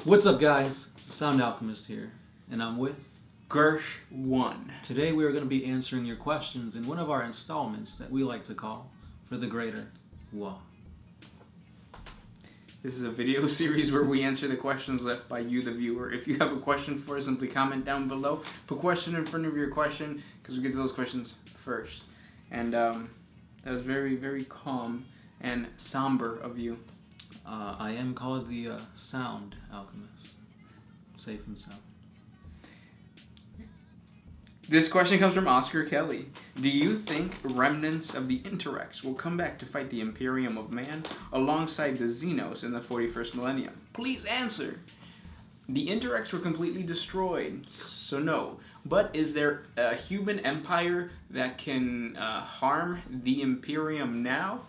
What's up, guys? Sound Alchemist here, and I'm with Gersh1. Today we are going to be answering your questions in one of our installments that we like to call For the Greater WAAAGH. This is a video series where we answer the questions left by you, the viewer. If you have a question for us, simply comment down below. Put question in front of your question, because we get to those questions first. And that was very, very calm and somber of you. I am called the Sound Alchemist. Safe and sound. This question comes from Oscar Kelly. Do you think remnants of the Interrex will come back to fight the Imperium of Man alongside the Xenos in the 41st millennium? Please answer. The Interrex were completely destroyed, so no. But is there a human empire that can harm the Imperium now?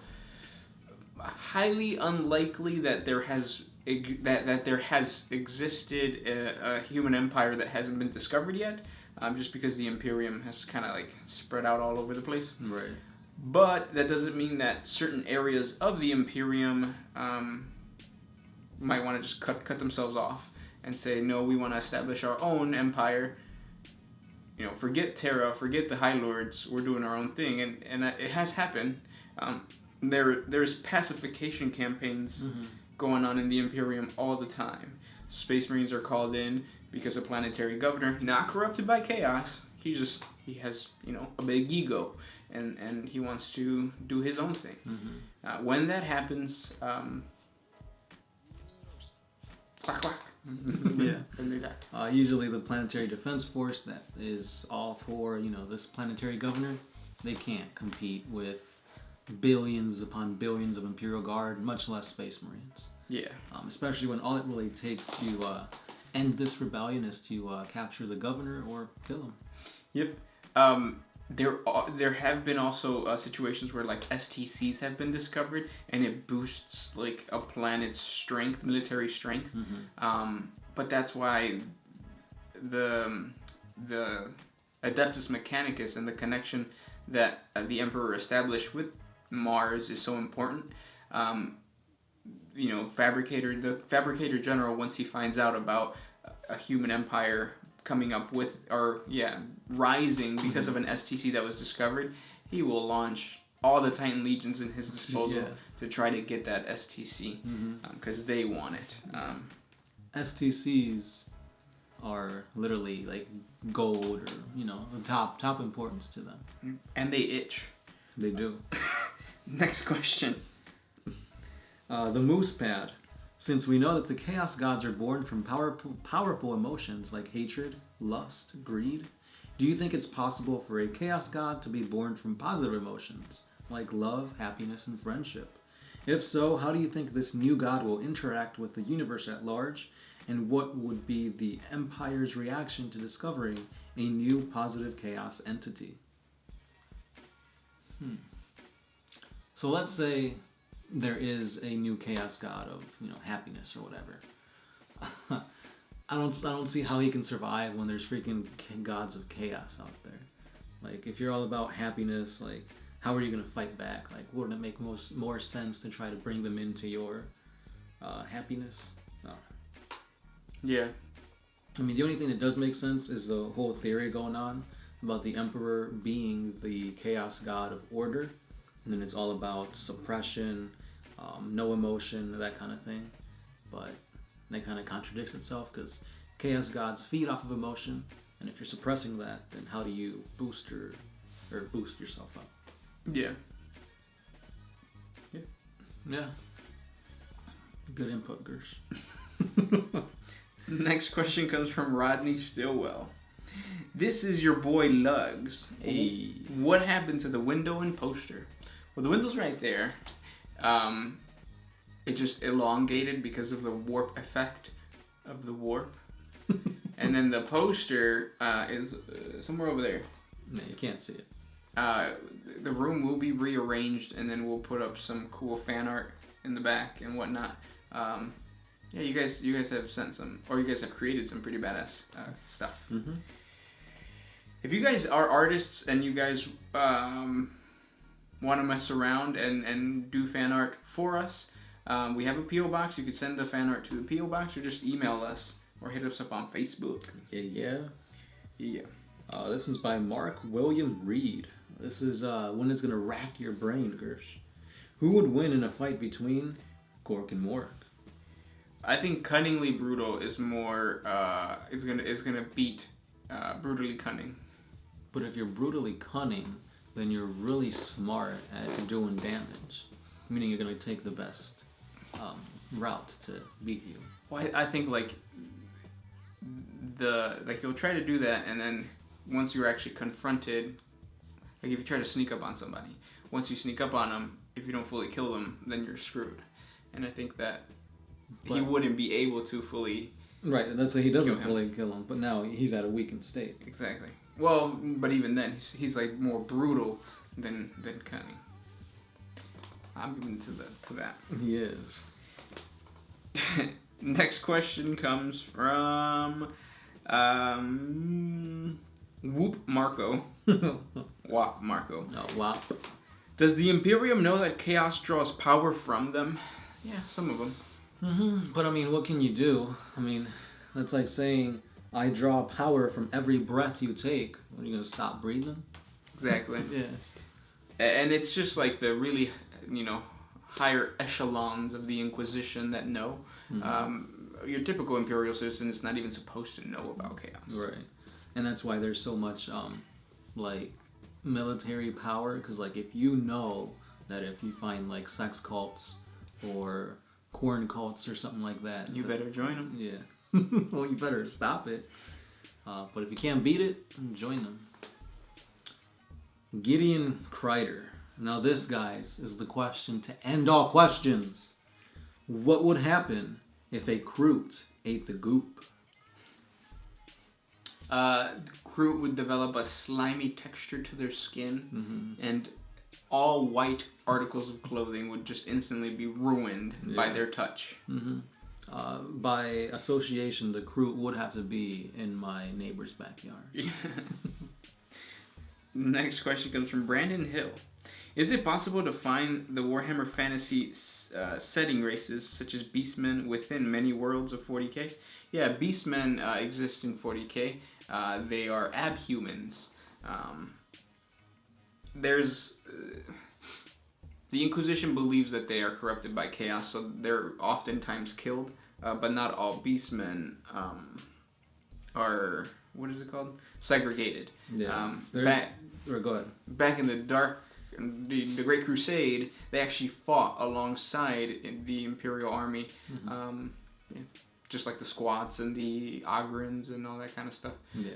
Highly unlikely that there has existed a human empire that hasn't been discovered yet. Just because the Imperium has kind of like spread out all over the place. Right. But that doesn't mean that certain areas of the Imperium might want to just cut themselves off and say, no, we want to establish our own empire. You know, forget Terra, forget the High Lords, we're doing our own thing. And it has happened. There's pacification campaigns going on in the Imperium all the time. Space Marines are called in because a planetary governor, not corrupted by chaos, he has, a big ego, and he wants to do his own thing. When that happens, clack clack. Yeah. Usually the Planetary Defense Force that is all for, this planetary governor, they can't compete with billions upon billions of Imperial Guard, much less Space Marines. Yeah. Especially when all it really takes to end this rebellion is to capture the governor or kill him. Yep. There have been also situations where like STCs have been discovered, and it boosts like a planet's strength, military strength. But that's why the Adeptus Mechanicus and the connection that the Emperor established with Mars is so important. The Fabricator General, once he finds out about a human empire coming up with, rising because of an STC that was discovered, he will launch all the Titan Legions in his disposal to try to get that STC, because they want it. STCs are literally like gold, or top importance to them. And they itch. They do. Next question. The Moose Pad. Since we know that the Chaos Gods are born from powerful emotions like hatred, lust, greed, do you think it's possible for a Chaos God to be born from positive emotions like love, happiness, and friendship? If so, how do you think this new God will interact with the universe at large, and what would be the Empire's reaction to discovering a new positive Chaos entity? So let's say there is a new Chaos God of, happiness or whatever. I don't see how he can survive when there's freaking gods of chaos out there. Like, if you're all about happiness, like, how are you gonna fight back? Like, wouldn't it make more sense to try to bring them into your happiness? No. Yeah. I mean, the only thing that does make sense is the whole theory going on about the Emperor being the Chaos God of order, and then it's all about suppression, no emotion, that kind of thing. But that kind of contradicts itself, because Chaos Gods feed off of emotion, and if you're suppressing that, then how do you boost yourself up? Yeah. Yeah. Good input, Gersh. Next question comes from Rodney Stillwell. This is your boy Lugs. Hey. What happened to the window and poster? Well, the window's right there. It just elongated because of the warp effect of the warp. And then the poster is somewhere over there. No, you can't see it. The room will be rearranged, and then we'll put up some cool fan art in the back and whatnot. You guys have sent some, or you guys have created some pretty badass stuff. If you guys are artists and you guys want to mess around and do fan art for us, We have a P.O. box. You could send the fan art to the P.O. box or just email us or hit us up on Facebook. Yeah. Yeah. This one's by Mark William Reed. This is one that's gonna rack your brain, Gersh. Who would win in a fight between Gork and Mork? I think cunningly brutal is more. Is gonna beat brutally cunning. But if you're brutally cunning, then you're really smart at doing damage. Meaning you're gonna take the best route to beat you. Well, I think you'll try to do that, and then once you're actually confronted, like if you try to sneak up on somebody, once you sneak up on them, if you don't fully kill them, then you're screwed. And I think that he wouldn't be able to fully. Right, and that's why he doesn't fully kill him, but now he's at a weakened state. Exactly. Well, but even then, he's like more brutal than cunning. I'm into that. He is. Next question comes from Whoop Marco. Wop Marco. No, Wop. Does the Imperium know that chaos draws power from them? Yeah, some of them. Mm-hmm. But I mean, what can you do? I mean, that's like saying, I draw power from every breath you take. What, are you going to stop breathing? Exactly. Yeah. And it's just like the really, higher echelons of the Inquisition that know. Mm-hmm. Your typical Imperial citizen is not even supposed to know about chaos. Right. And that's why there's so much, military power. Because, if you know that if you find, sex cults or corn cults or something like that... You better join them. Yeah. Well, you better stop it. But if you can't beat it, join them. Gideon Kreider. Now this, guys, is the question to end all questions. What would happen if a Kroot ate the goop? Kroot would develop a slimy texture to their skin, and all white articles of clothing would just instantly be ruined by their touch. Mm-hmm. By association, the Kroot would have to be in my neighbor's backyard. Next question comes from Brandon Hill. Is it possible to find the Warhammer Fantasy setting races, such as Beastmen, within many worlds of 40K? Yeah, Beastmen exist in 40K. They are abhumans. The Inquisition believes that they are corrupted by chaos, so they're oftentimes killed. But not all Beastmen are, what is it called? Segregated. Yeah. Go ahead. Back in the Great Crusade, they actually fought alongside the Imperial army, just like the Squats and the Ogrins and all that kind of stuff. Yeah,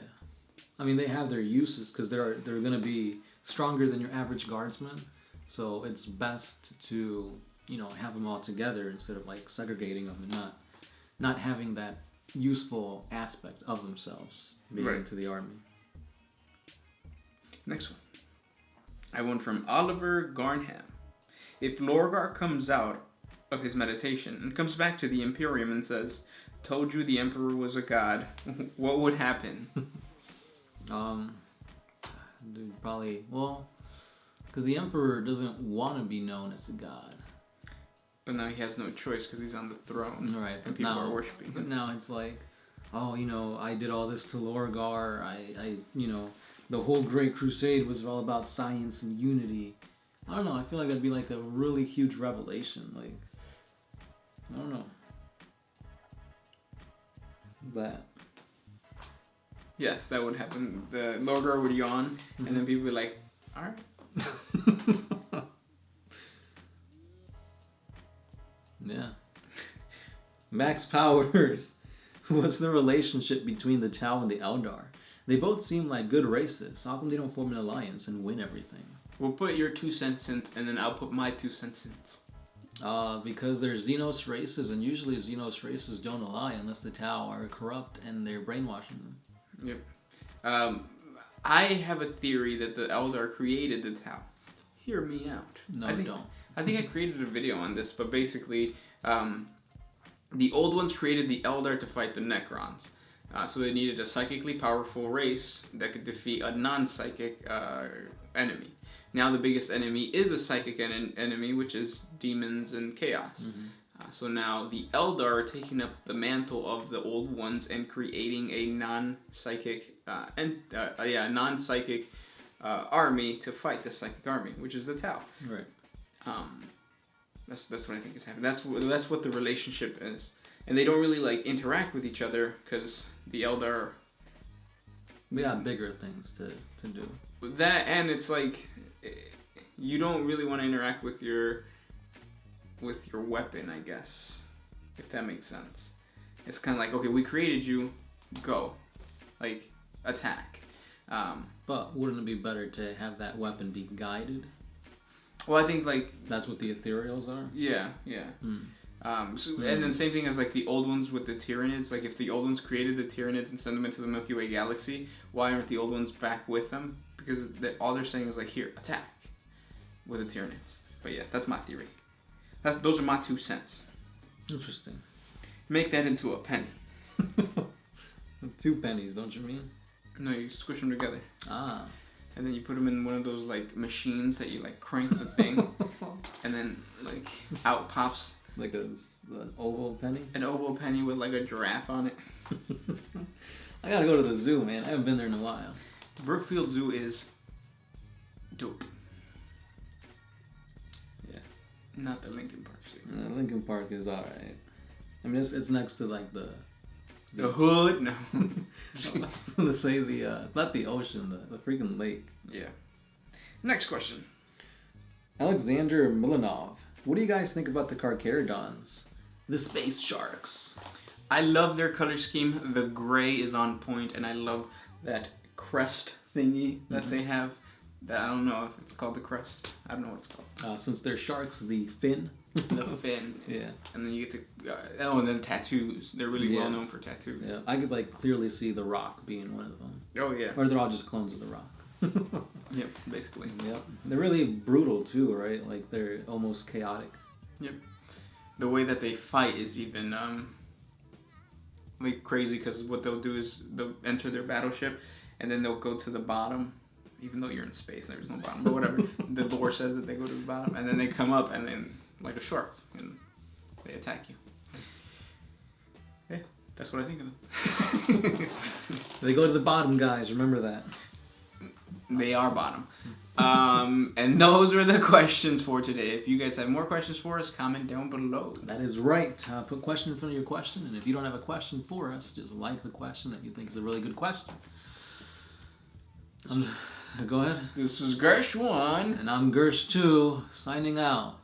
I mean they have their uses because they're going to be stronger than your average guardsman, so it's best to have them all together instead of segregating them and not having that useful aspect of themselves being into the army. Next one. I went from Oliver Garnham. If Lorgar comes out of his meditation and comes back to the Imperium and says, "Told you the Emperor was a god," what would happen? Probably, because the Emperor doesn't want to be known as a god. But now he has no choice because he's on the throne. Right. And people are worshiping him. But now it's like, I did all this to Lorgar. I the whole Great Crusade was all about science and unity. I don't know. I feel like that'd be a really huge revelation. I don't know. That. Yes, that would happen. The Lorgar would yawn, and then people would be like, all right. Yeah. Max Powers. What's the relationship between the Tau and the Eldar? They both seem like good races. How come they don't form an alliance and win everything? We'll put your 2 cents in, and then I'll put my 2 cents in. Because they're Xenos races, and usually Xenos races don't ally unless the Tau are corrupt and they're brainwashing them. Yep. I have a theory that the Eldar created the Tau. Hear me out. No, don't. I think I created a video on this, but basically, the old ones created the Eldar to fight the Necrons. So they needed a psychically powerful race that could defeat a non-psychic enemy. Now the biggest enemy is a psychic enemy, which is demons and chaos. So now the Eldar are taking up the mantle of the old ones and creating a non-psychic army to fight the psychic army, which is the Tau. Right. That's what I think is happening. That's what the relationship is, and they don't really like interact with each other because the Eldar. We got bigger things to do. That, and it's like you don't really want to interact with your weapon, I guess, if that makes sense. It's kind of like, okay, we created you, go, like, attack. But wouldn't it be better to have that weapon be guided? Well, I think, like... That's what the ethereals are? Yeah. And then same thing as, like, the old ones with the Tyranids. Like, if the old ones created the Tyranids and sent them into the Milky Way galaxy, why aren't the old ones back with them? Because all they're saying is, like, here, attack with the Tyranids. But yeah, that's my theory. Those are my 2 cents. Interesting. Make that into a penny. 2 pennies, don't you mean? No, you squish them together. Ah. And then you put them in one of those, like, machines that you, like, crank the thing. And then, like, out pops... Like an oval penny? An oval penny with, like, a giraffe on it. I gotta go to the zoo, man. I haven't been there in a while. Brookfield Zoo is dope. Yeah. Not the Lincoln Park Zoo. Lincoln Park is alright. I mean, it's next to, like, the hood? No. Let's say not the ocean, the freaking lake. Yeah. Next question. Alexander Milanov. What do you guys think about the Carcharodons? The space sharks. I love their color scheme. The gray is on point, and I love that crest thingy that they have. That I don't know if it's called the crest. I don't know what it's called. Since they're sharks, the fin. The fin. Yeah. And then you get to... and then tattoos. They're really well known for tattoos. Yeah, I could, like, clearly see the Rock being one of them. Oh, yeah. Or they're all just clones of the Rock. Yep, basically. Yep. They're really brutal, too, right? Like, they're almost chaotic. Yep. The way that they fight is even, like, crazy, because what they'll do is they'll enter their battleship, and then they'll go to the bottom, even though you're in space, there's no bottom, but whatever. The lore says that they go to the bottom, and then they come up, and then, like a shark, and they attack you. That's what I think of them. They go to the bottom, guys. Remember that. They are bottom. And those are the questions for today. If you guys have more questions for us, comment down below. That is right. Put question in front of your question, and if you don't have a question for us, just like the question that you think is a really good question. Go ahead. This was Gersh 1. And I'm Gersh 2, signing out.